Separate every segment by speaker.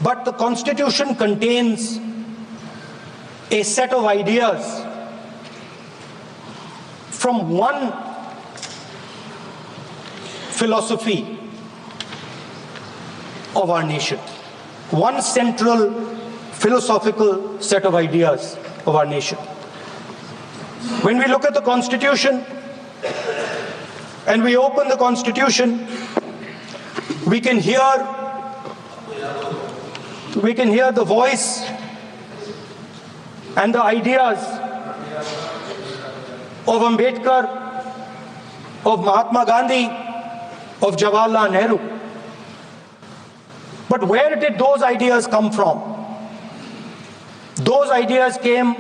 Speaker 1: But the Constitution contains a set of ideas from one philosophy of our nation, one central philosophical set of ideas of our nation. When we look at the Constitution and we open the Constitution, we can hear the voice and the ideas of Ambedkar, of Mahatma Gandhi, of Jawaharlal Nehru. But where did those ideas come from? Those ideas came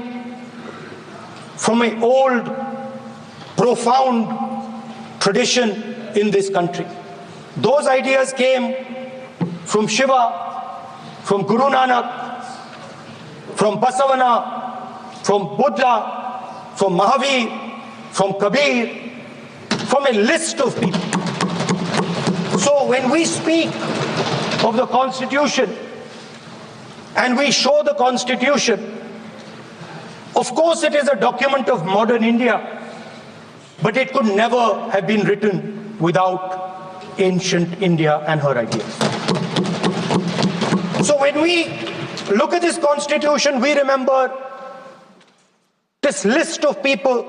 Speaker 1: from an old, profound tradition in this country. Those ideas came from Shiva, from Guru Nanak, from Basavana, from Buddha, from Mahavir, from Kabir, from a list of people. So when we speak of the Constitution and we show the Constitution, of course it is a document of modern India, but it could never have been written without ancient India and her ideas. So when we look at this Constitution, we remember this list of people,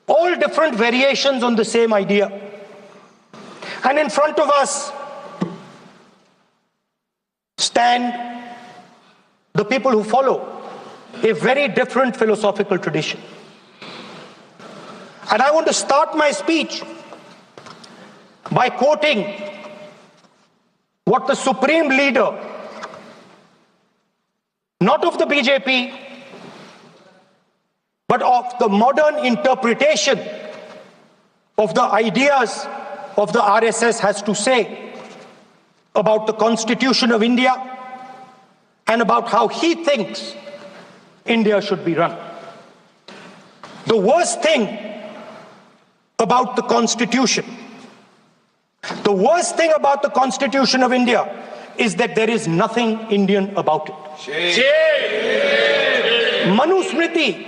Speaker 1: all different variations on the same idea. And in front of us stand the people who follow a very different philosophical tradition. And I want to start my speech by quoting what the supreme leader, not of the BJP, but of the modern interpretation of the ideas of the RSS has to say about the Constitution of India and about how he thinks India should be run. The worst thing about the Constitution, the worst thing about the Constitution of India is that there is nothing Indian about it. Manusmriti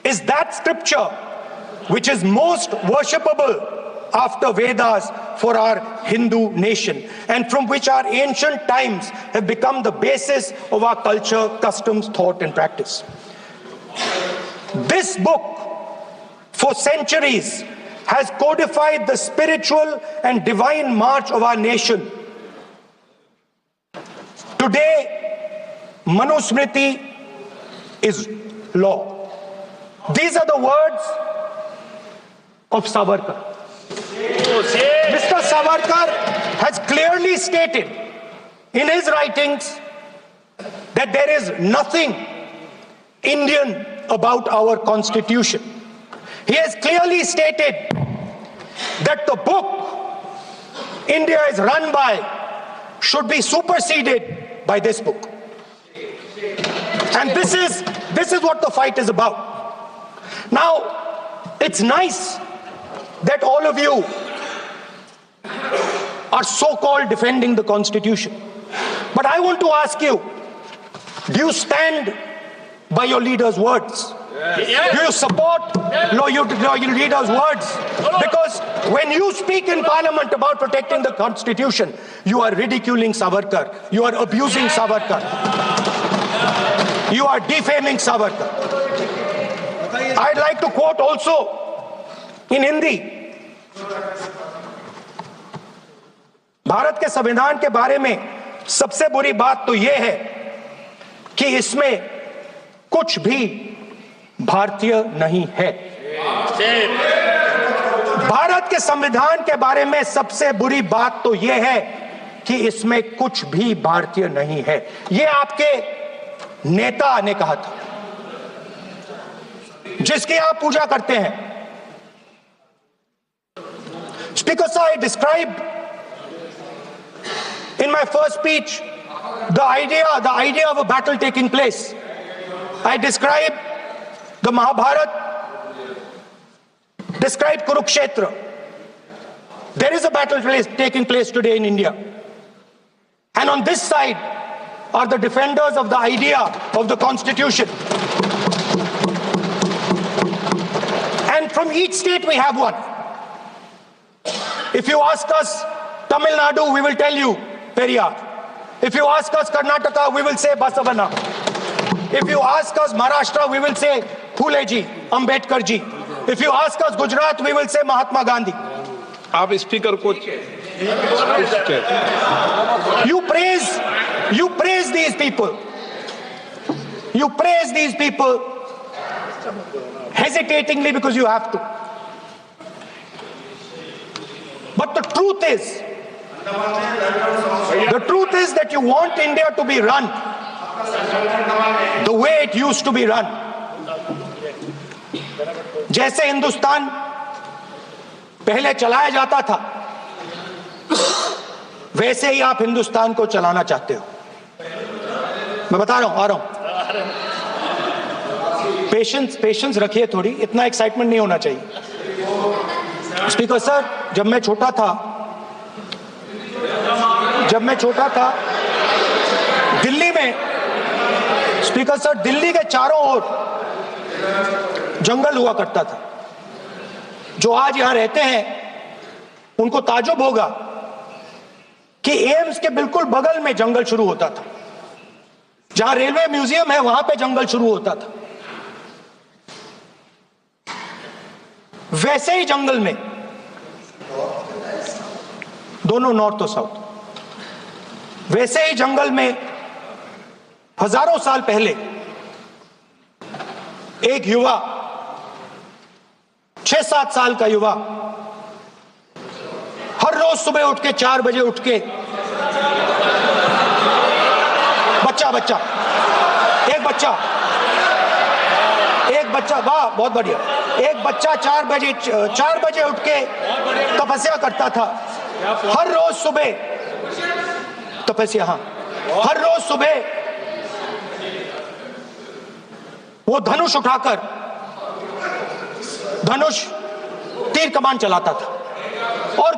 Speaker 1: is that scripture which is most worshipable after Vedas for our Hindu nation, and from which our ancient times have become the basis of our culture, customs, thought and practice. This book, for centuries, has codified the spiritual and divine march of our nation. Today, Manusmriti is law. These are the words of Savarkar. Mr. Savarkar has clearly stated in his writings that there is nothing Indian about our Constitution. He has clearly stated that the book India is run by should be superseded by this book. And this is what the fight is about. Now, it's nice that all of you are so-called defending the Constitution. But I want to ask you, do you stand by your leader's words? Yes. Do you support your leader's words? Because when you speak in Parliament about protecting the Constitution, you are ridiculing Savarkar. You are abusing Savarkar. You are defaming Savarkar. I'd like to quote also in Hindi. Bharat के संविधान के बारे में सबसे बुरी बात तो यह है कि इसमें कुछ भी भारतीय नहीं है। भारत के संविधान के बारे में सबसे बुरी बात तो यह है कि इसमें कुछ भी भारतीय नहीं है। यह आपके नेता ने कहा था, जिसकी आप पूजा करते हैं। Speaker sir, I described in my first speech the idea of a battle taking place. I described the Mahabharata, described Kurukshetra. There is a battle taking place today in India. And on this side, are the defenders of the idea of the Constitution. And from each state we have one. If you ask us Tamil Nadu, we will tell you Periyar. If you ask us Karnataka, we will say Basavana. If you ask us Maharashtra, we will say Phule ji, Ambedkar ji. If you ask us Gujarat, we will say Mahatma Gandhi.
Speaker 2: आप speaker को
Speaker 1: You praise these people. You praise these people hesitatingly because you have to. But the truth is that you want India to be run the way it used to be run. जैसे हिंदुस्तान पहले चलाया जाता था, वैसे ही आप हिंदुस्तान को चलाना चाहते हो. मैं बता रहा हूं, आ रहा हूं. पेशेंस रखिए थोड़ी, इतना एक्साइटमेंट नहीं होना चाहिए. स्पीकर सर, जब मैं छोटा था दिल्ली में, स्पीकर सर, दिल्ली के चारों ओर जंगल हुआ करता था. जो आज यहां रहते हैं उनको ताजुब होगा कि एम्स के बिल्कुल बगल में जंगल शुरू होता था. जहां रेलवे म्यूजियम है वहां पे जंगल शुरू होता था. वैसे ही जंगल में, दोनों नॉर्थ और साउथ, वैसे ही जंगल में हजारों साल पहले एक युवा, 6-7 साल का युवा, हर रोज सुबह उठ के 4 बजे उठ के, एक बच्चा, वाह बहुत बढ़िया, एक बच्चा 4 बजे उठ के तपस्या करता था. हर रोज सुबह तपस्या, हाँ, हर रोज सुबह वो धनुष उठाकर तीर कमान चलाता था और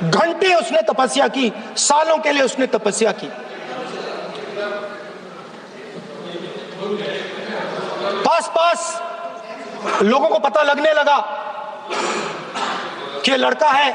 Speaker 1: घंटे उसने तपस्या की, सालों के लिए उसने तपस्या की. पास लोगों को पता लगने लगा कि लड़का है